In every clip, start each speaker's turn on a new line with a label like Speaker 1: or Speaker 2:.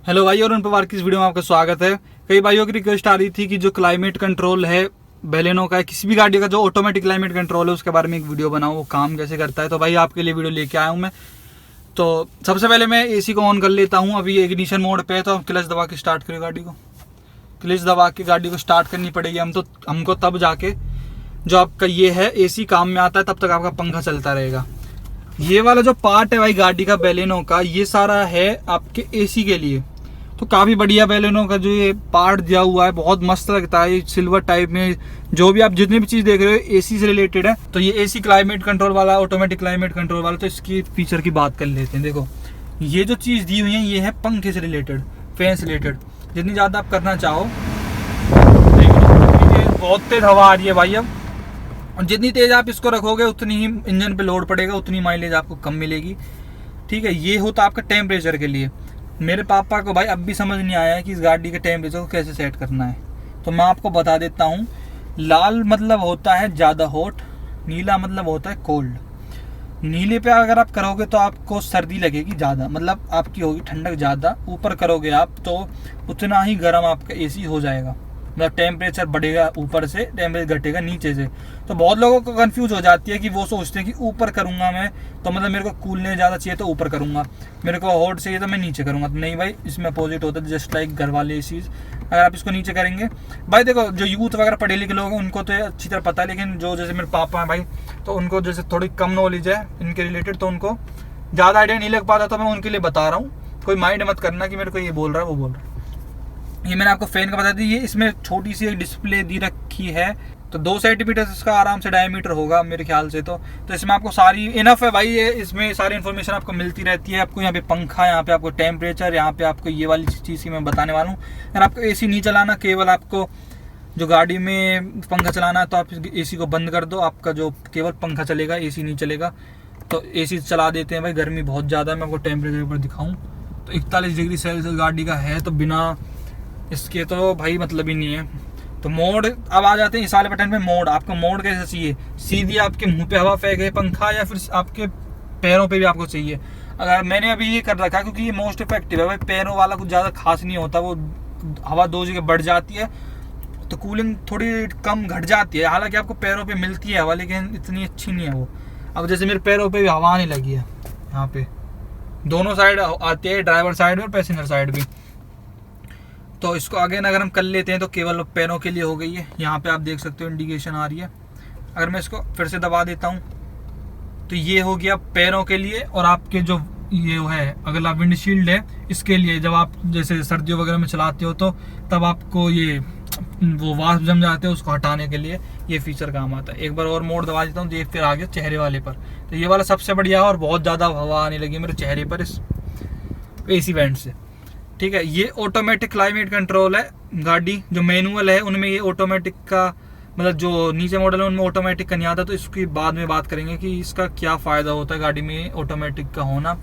Speaker 1: Hello भाई, और उन पवार की इस वीडियो में आपका स्वागत है। कई भाइयों की रिक्वेस्ट आ रही थी कि जो क्लाइमेट कंट्रोल है बेलेनो का, किसी भी गाड़ी का जो ऑटोमेटिक क्लाइमेट कंट्रोल है उसके बारे में एक वीडियो बनाऊं, वो काम कैसे करता है। तो भाई आपके लिए वीडियो लेके आया हूं मैं। तो सबसे पहले मैं एसी को ऑन कर लेता हूं। अभी इग्निशन मोड पे है तो क्लच दबा के स्टार्ट करें गाड़ी को। क्लच दबा के गाड़ी को स्टार्ट करनी पड़ेगी हमको तब जाके जो आपका ये है एसी काम में आता है, तब तक आपका पंखा चलता रहेगा। ये वाला जो पार्ट है भाई गाड़ी का बेलेनो का, ये सारा है आपके एसी के लिए। तो काफ़ी बढ़िया बेलेनो का जो ये पार्ट दिया हुआ है, बहुत मस्त लगता है। ये सिल्वर टाइप में जो भी आप जितनी भी चीज़ देख रहे हो एसी से रिलेटेड है। तो ये एसी क्लाइमेट कंट्रोल वाला, ऑटोमेटिक क्लाइमेट कंट्रोल वाला। तो इसकी फीचर की बात कर लेते हैं। देखो ये जो चीज़ दी हुई है ये है पंखे से रिलेटेड, फैन से रिलेटेड। जितनी ज़्यादा आप करना चाहो, बहुत तेज हवा आ रही है भाई अब, और जितनी तेज़ आप इसको रखोगे उतनी ही इंजन पे लोड पड़ेगा, उतनी माइलेज आपको कम मिलेगी। ठीक है, ये होता है आपका टेम्परेचर के लिए। मेरे पापा को भाई अब भी समझ नहीं आया है कि इस गाड़ी के टेम्परेचर को कैसे सेट करना है। तो मैं आपको बता देता हूँ। लाल मतलब होता है ज़्यादा हॉट, नीला मतलब होता है कोल्ड। नीले पे अगर आप करोगे तो आपको सर्दी लगेगी ज़्यादा, मतलब आपकी होगी ठंडक ज़्यादा। ऊपर करोगे आप तो उतना ही गर्म आपका एसी हो जाएगा, मतलब टेम्परेचर बढ़ेगा ऊपर से, टेम्परेचर घटेगा नीचे से। तो बहुत लोगों को कंफ्यूज हो जाती है कि वो सोचते हैं कि ऊपर करूँगा मैं तो मतलब मेरे को कूलने ज़्यादा चाहिए तो ऊपर करूँगा, मेरे को हॉट चाहिए तो मैं नीचे करूँगा। तो नहीं भाई, इसमें अपोजिट होता है। जस्ट लाइक घर वाले एसीज, अगर आप इसको नीचे करेंगे भाई, देखो जो यूथ वगैरह पढ़े लिखे लोग हैं उनको तो अच्छी तरह पता है, लेकिन जो जैसे मेरे पापा हैं भाई, तो उनको जैसे थोड़ी कम नॉलेज है इनके रिलेटेड, तो उनको ज़्यादा आइडिया नहीं लग पाता। तो मैं उनके लिए बता रहा हूँ। कोई माइंड मत करना कि मेरे को ये बोल रहा है वो बोल रहा है। ये मैंने आपको फैन का बता दी। ये इसमें छोटी सी एक डिस्प्ले दी रखी है, तो 2 सेंटीमीटर इसका आराम से डायमीटर होगा मेरे ख्याल से। तो इसमें आपको सारी इनफ है भाई, ये इसमें सारी इन्फॉर्मेशन आपको मिलती रहती है। आपको यहाँ पे पंखा, यहाँ पे आपको टेम्परेचर, यहाँ पे आपको ये वाली चीज़ की मैं बताने वाला हूँ। अगर आपको एसी नहीं चलाना, केवल आपको जो गाड़ी में पंखा चलाना है, तो आप एसी को बंद कर दो, आपका जो केवल पंखा चलेगा, एसी नहीं चलेगा। तो एसी चला देते हैं भाई, गर्मी बहुत ज़्यादा है। मैं आपको टेम्परेचर पर दिखाऊँ तो 41 डिग्री सेल्सियस गाड़ी का है, तो बिना इसके तो भाई मतलब ही नहीं है। तो मोड अब आ जाते हैं इस वाले बटन पे। मोड, आपको मोड कैसे चाहिए? सीधी आपके मुंह पे हवा फेंके पंखा, या फिर आपके पैरों पे भी आपको चाहिए? अगर मैंने अभी ये कर रखा है क्योंकि ये मोस्ट इफेक्टिव है भाई। पैरों वाला कुछ ज़्यादा खास नहीं होता, वो हवा 2 जगह बढ़ जाती है तो कूलिंग थोड़ी कम घट जाती है। हालांकि आपको पैरों पे मिलती है हवा, लेकिन इतनी अच्छी नहीं है वो। अब जैसे मेरे पैरों पे भी हवा आने लगी है, यहाँ पे दोनों साइड आती है, ड्राइवर साइड में और पैसेंजर साइड भी। तो इसको आगे अगर हम कर लेते हैं तो केवल पैरों के लिए हो गई है। यहाँ पे आप देख सकते हो इंडिकेशन आ रही है। अगर मैं इसको फिर से दबा देता हूँ तो ये हो गया पैरों के लिए। और आपके जो ये है अगला विंडशील्ड है, इसके लिए जब आप जैसे सर्दियों वगैरह में चलाते हो तो तब आपको ये वो वाष्प जम जाते हैं, उसको हटाने के लिए ये फीचर काम आता है। एक बार और मोड दबा देता हूँ तो ये फिर आ गया चेहरे वाले पर। तो ये वाला सबसे बढ़िया है, और बहुत ज़्यादा हवा आने लगी मेरे चेहरे पर इस एसी वेंट से। ठीक है, ये ऑटोमेटिक क्लाइमेट कंट्रोल है। गाड़ी जो मैनुअल है उनमें ये ऑटोमेटिक का, मतलब जो नीचे मॉडल है उनमें ऑटोमेटिक का नहीं आता। तो इसकी बाद में बात करेंगे कि इसका क्या फ़ायदा होता है गाड़ी में ऑटोमेटिक का होना।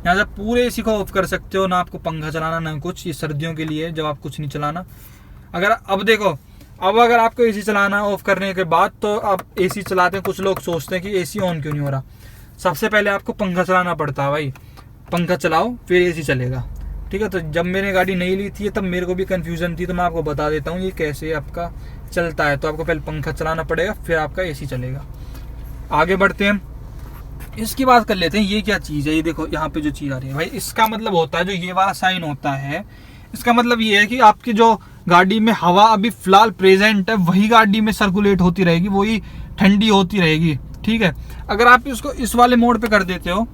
Speaker 1: यहाँ से पूरे एसी को ऑफ कर सकते हो, ना आपको पंखा चलाना ना कुछ। ये सर्दियों के लिए जब आप कुछ नहीं चलाना। अगर अब देखो, अब अगर आपको एसी चलाना ऑफ करने के बाद, तो आप एसी चलाते हैं, कुछ लोग सोचते हैं कि एसी ऑन क्यों नहीं हो रहा। सबसे पहले आपको पंखा चलाना पड़ता है भाई। पंखा चलाओ फिर एसी चलेगा। ठीक है, तो जब मैंने गाड़ी नहीं ली थी तब मेरे को भी कन्फ्यूजन थी, तो मैं आपको बता देता हूँ ये कैसे आपका चलता है। तो आपको पहले पंखा चलाना पड़ेगा, फिर आपका एसी चलेगा। आगे बढ़ते हैं, इसकी बात कर लेते हैं। ये क्या चीज़ है? ये देखो यहाँ पे जो चीज़ आ रही है भाई, इसका मतलब होता है, जो ये वाला साइन होता है, इसका मतलब ये है कि आपकी जो गाड़ी में हवा अभी फिलहाल प्रेजेंट है वही गाड़ी में सर्कुलेट होती रहेगी, वही ठंडी होती रहेगी। ठीक है, अगर आप इसको इस वाले मोड पे कर देते हो,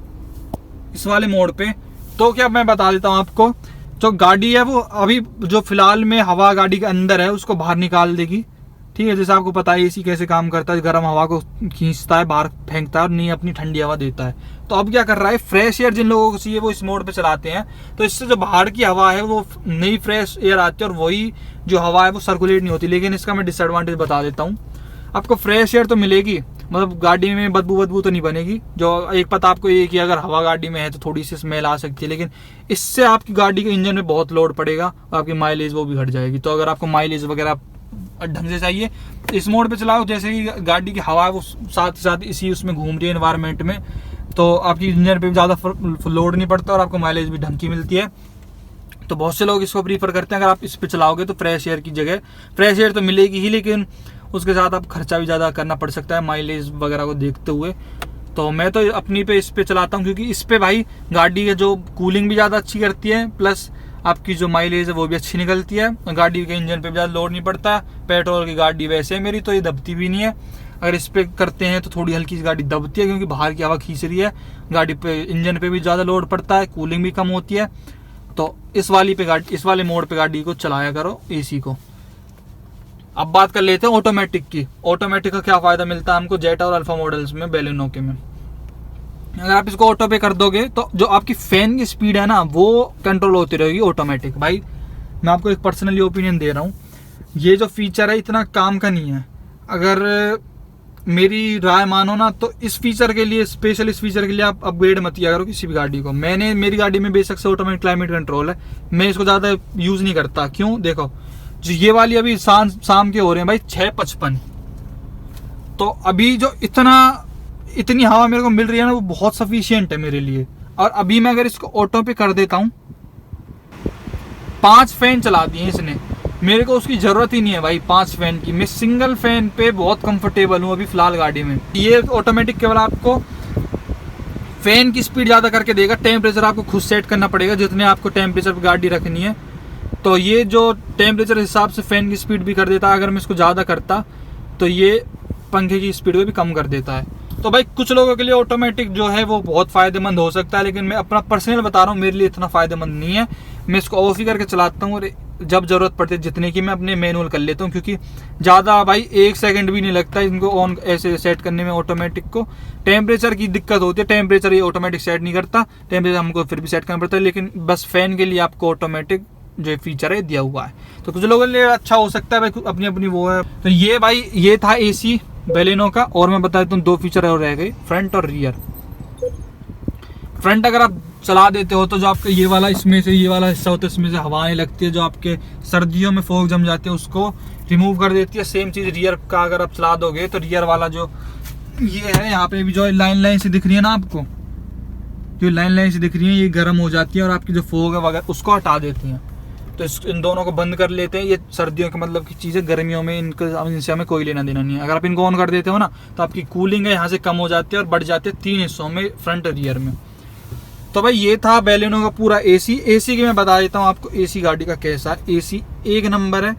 Speaker 1: इस वाले मोड पे, तो क्या मैं बता देता हूँ आपको, जो गाड़ी है वो अभी जो फिलहाल में हवा गाड़ी के अंदर है उसको बाहर निकाल देगी। ठीक है, जैसे आपको पता है एसी कैसे काम करता है, गर्म हवा को खींचता है, बाहर फेंकता है, और नहीं अपनी ठंडी हवा देता है। तो अब क्या कर रहा है, फ्रेश एयर जिन लोगों को चाहिए वो इस मोड पे चलाते हैं, तो इससे जो बाहर की हवा है वो नई फ्रेश एयर आती है, और वही जो हवा है वो सर्कुलेट नहीं होती। लेकिन इसका मैं डिसएडवांटेज बता देता हूँ। आपको फ्रेश एयर तो मिलेगी, मतलब गाड़ी में बदबू तो नहीं बनेगी। जो एक पता आपको ये कि अगर हवा गाड़ी में है तो थोड़ी सी स्मेल आ सकती है, लेकिन इससे आपकी गाड़ी के इंजन में बहुत लोड पड़ेगा, आपकी माइलेज वो भी घट जाएगी। तो अगर आपको माइलेज वगैरह ढंग से चाहिए, इस मोड पे चलाओ। जैसे कि गाड़ी की हवा है वो साथ ही साथ इसी उसमें घूम रही है एनवायरनमेंट में, तो आपकी इंजन पे भी ज़्यादा लोड नहीं पड़ता और आपको माइलेज भी ढंग की मिलती है। तो बहुत से लोग इसको प्रीफर करते हैं। अगर आप इस पे चलाओगे तो फ्रेश एयर की जगह, फ्रेश एयर तो मिलेगी ही, लेकिन उसके साथ आप खर्चा भी ज़्यादा करना पड़ सकता है माइलेज वगैरह को देखते हुए। तो मैं तो अपनी पे इस पे चलाता हूँ, क्योंकि इस पे भाई गाड़ी है जो कूलिंग भी ज़्यादा अच्छी करती है, प्लस आपकी जो माइलेज है वो भी अच्छी निकलती है। गाड़ी के इंजन पे भी ज़्यादा लोड नहीं पड़ता। पेट्रोल की गाड़ी वैसे है मेरी, तो ये दबती भी नहीं है। अगर इस पे करते हैं तो थोड़ी हल्की सी गाड़ी दबती है, क्योंकि बाहर की हवा खींच रही है। गाड़ी पे इंजन पे भी ज़्यादा लोड पड़ता है, कूलिंग भी कम होती है। तो इस वाले मोड पे गाड़ी को चलाया करो एसी को। अब बात कर लेते हैं ऑटोमेटिक की। ऑटोमेटिक का क्या फ़ायदा मिलता है हमको जेटा और अल्फा मॉडल्स में, बेलेनो के में। अगर आप इसको ऑटो पे कर दोगे तो जो आपकी फैन की स्पीड है ना वो कंट्रोल होती रहेगी ऑटोमेटिक। भाई मैं आपको एक पर्सनली ओपिनियन दे रहा हूँ, ये जो फीचर है इतना काम का नहीं है। अगर मेरी राय मानो ना तो इस फीचर के लिए, स्पेशल इस फीचर के लिए आप अपग्रेड मत किया करो किसी भी गाड़ी को। मेरी गाड़ी में बेशक से ऑटोमेटिक क्लाइमेट कंट्रोल है, मैं इसको ज़्यादा यूज़ नहीं करता। क्यों? देखो जो ये वाली अभी शाम के हो रहे हैं भाई 6:55, तो अभी जो इतनी हवा मेरे को मिल रही है ना वो बहुत सफिशियंट है मेरे लिए। और अभी मैं अगर इसको ऑटो पे कर देता हूँ, 5 फैन चला दिए इसने, मेरे को उसकी ज़रूरत ही नहीं है भाई 5 फैन की। मैं सिंगल फैन पे बहुत कंफर्टेबल हूँ अभी फ़िलहाल गाड़ी में। ये ऑटोमेटिक केवल आपको फैन की स्पीड ज़्यादा करके देगा, टेम्परेचर आपको खुद सेट करना पड़ेगा जितने आपको टेम्परेचर पर गाड़ी रखनी है। तो ये जो टेम्परेचर हिसाब से फ़ैन की स्पीड भी कर देता है। अगर मैं इसको ज़्यादा करता तो ये पंखे की स्पीड को भी कम कर देता है। तो भाई कुछ लोगों के लिए ऑटोमेटिक जो है वो बहुत फ़ायदेमंद हो सकता है, लेकिन मैं अपना पर्सनल बता रहा हूँ, मेरे लिए इतना फ़ायदेमंद नहीं है। मैं इसको ऑफ ही करके चलाता हूँ और जब ज़रूरत पड़ती है जितने की मैं अपने मैनुअल कर लेता हूँ, क्योंकि ज़्यादा भाई 1 सेकंड भी नहीं लगता इनको ऑन ऐसे सेट करने में ऑटोमेटिक को। टेम्परेचर की दिक्कत होती है, टेम्परेचर ये ऑटोमेटिक सेट नहीं करता, टेम्परेचर हमको फिर भी सेट करना पड़ता है। लेकिन बस फ़ैन के लिए आपको ऑटोमेटिक जो फीचर है दिया हुआ है, तो कुछ लोगों के लिए अच्छा हो सकता है भाई, अपनी अपनी वो है। तो ये भाई ये था एसी बेलेनो का। और मैं बता देता हूँ 2 फीचर और रह गए, फ्रंट और रियर। फ्रंट अगर आप चला देते हो तो जो आपका ये वाला इसमें से ये वाला हिस्सा होता है, इसमें से हवाएं लगती है, जो आपके सर्दियों में फोग जम जाती है उसको रिमूव कर देती है। सेम चीज़ रियर का अगर आप चला दोगे तो रियर वाला जो ये है, यहाँ पे भी जो लाइन से दिख रही है ना आपको, जो लाइन से दिख रही है ये गर्म हो जाती है और आपकी जो फोग है वगैरह उसको हटा देती हैं। तो इन दोनों को बंद कर लेते हैं। ये सर्दियों के मतलब की चीज़ें, गर्मियों में इनसे हमें कोई लेना देना नहीं है। अगर आप इनको ऑन कर देते हो ना तो आपकी कूलिंग है यहाँ से कम हो जाती है और बढ़ जाती है 3 हिस्सों में, फ्रंट और रियर में। तो भाई ये था बेलेनो का पूरा एसी। एसी की मैं बता देता हूँ आपको एसी गाड़ी का कैसा है। एसी 1 नंबर है।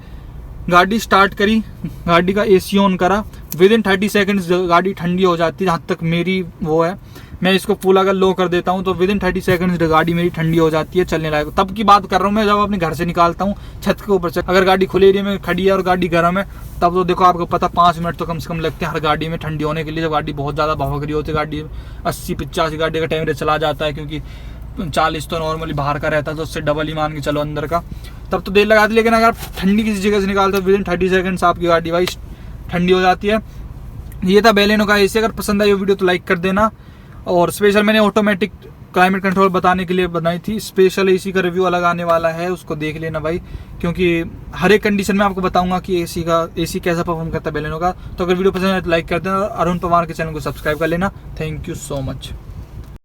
Speaker 1: गाड़ी स्टार्ट करी, गाड़ी का एसी ऑन करा, विदिन 30 सेकेंड्स गाड़ी ठंडी हो जाती है। जहाँ तक मेरी वो है, मैं इसको फुल अगर लो कर देता हूँ तो विदिन 30 सेकंड्स गाड़ी मेरी ठंडी हो जाती है, चलने लायक। तब की बात कर रहा हूँ मैं जब अपने घर से निकालता हूँ छत के ऊपर से। अगर गाड़ी खुले एरिया में खड़ी है और गाड़ी गर्म है तब तो देखो आपको पता 5 मिनट तो कम से कम लगते हैं हर गाड़ी में ठंडी होने के लिए। जब गाड़ी बहुत ज़्यादा भभक रही होती है, गाड़ी 80-85 गाड़ी का टेम्परेचर चला जाता है, क्योंकि 40 तो नॉर्मली बाहर का रहता है, तो उससे डबल ही मान के चलो अंदर का, तब तो देर लगाती। लेकिन अगर आप ठंडी किसी जगह से निकालते हो विदिन 30 सेकंड्स आपकी गाड़ी भाई ठंडी हो जाती है। ये था बेलेनो का एसी। अगर पसंद आई वो वीडियो तो लाइक कर देना। और स्पेशल मैंने ऑटोमेटिक क्लाइमेट कंट्रोल बताने के लिए बनाई थी। स्पेशल एसी का रिव्यू अलग आने वाला है, उसको देख लेना भाई, क्योंकि हर एक कंडीशन में आपको बताऊंगा कि एसी कैसा परफॉर्म करता है बेलेनो का। तो अगर वीडियो पसंद आए तो लाइक कर देना और अरुण पवार के चैनल को सब्सक्राइब कर लेना। Thank you so much.